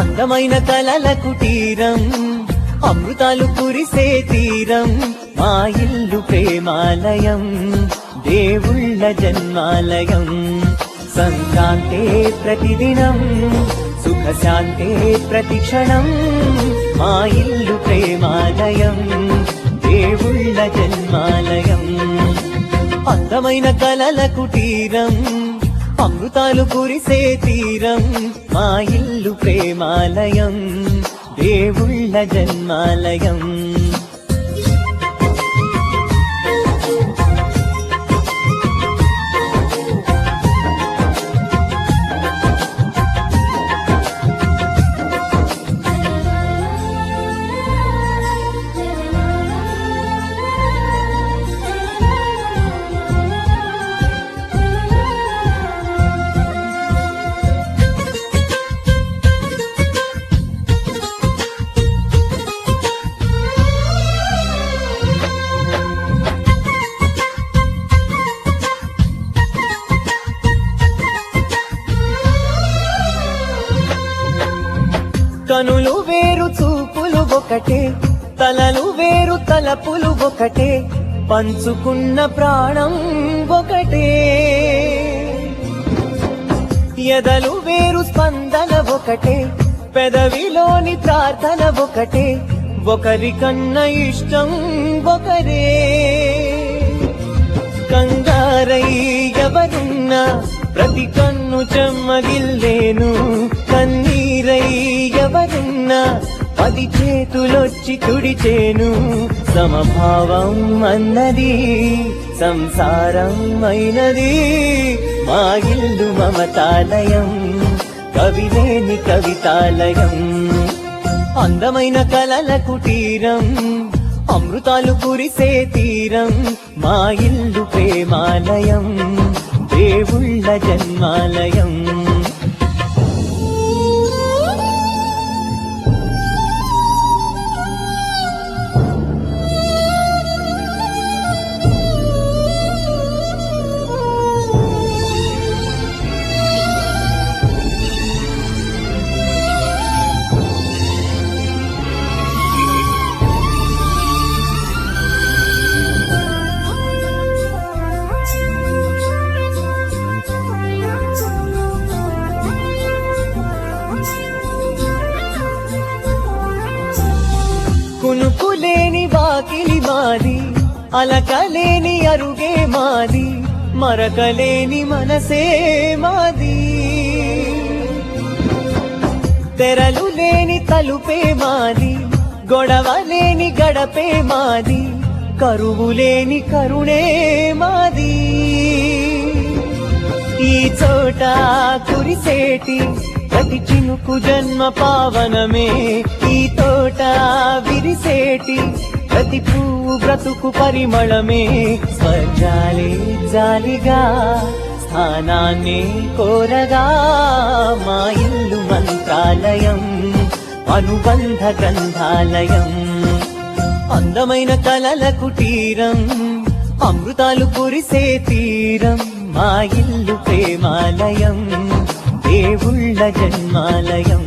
అందమైన కలల కుటీరం, అమృతాలు కురిసే తీరం, మా ఇల్లు ప్రేమాలయం, దేవుళ్ళ జన్మాలయం. సంక్రాంతే ప్రతిదినం, సుఖశాంతే ప్రతిక్షణం, మా ఇల్లు ప్రేమాలయం, దేవుళ్ళ జన్మాలయం. అందమైన కలల కుటీరం, అమృతాలు కురిసే తీరం, మా ఇల్లు ప్రేమాలయం, దేవుళ్ళ జన్మాలయం. కనులు వేరు చూపులు ఒకటే, తలలు వేరు తలపులు ఒకటే, పంచుకున్న ప్రాణం ఒకటే. ఎదలు వేరు స్పందన ఒకటే, పెదవిలోని ప్రార్థన ఒకటే, ఒకరికన్నా ఇష్టం ఒకరే. కంగారై ఎవరున్నా ప్రతి కన్ను చెమ్మగిల్లేను, కన్నీరై ఎవరున్నా 10 చేతులొచ్చి తుడిచేను. సమభావం అన్నది సంసారం అయినది, మా ఇల్లు మమతాలయం, కవిలేని కవితాలయం. అందమైన కలల కుటీరం, అమృతాలు కురిసే తీరం, మా ఇల్లు ప్రేమాలయం, దేవుళ్ళ జన్మాలయం. కునుకులేని వాకిలి మాది, అలకలేని అరుగే మాది, మరకలేని మనసే మాది. తెరలు లేని తలుపే మాది, గొడవ లేని గడపే మాది, కరువు లేని కరుణే మాది. ఈ చోట కురిసేటి ప్రతి చినుకు జన్మ పావనమే, ఈ తోట విరిసేటి ప్రతి పువ్వు బ్రతుకు పరిమళమే. స్వర్గాలే జాలిగా స్థానాన్ని కోరగా, మా ఇల్లు మంత్రాలయం, అనుబంధ గ్రంథాలయం. అందమైన కలల కుటీరం, అమృతాలు కురిసే తీరం, మా ఇల్లు ప్రేమాలయం, దేవుళ్ళ జన్మాలయం.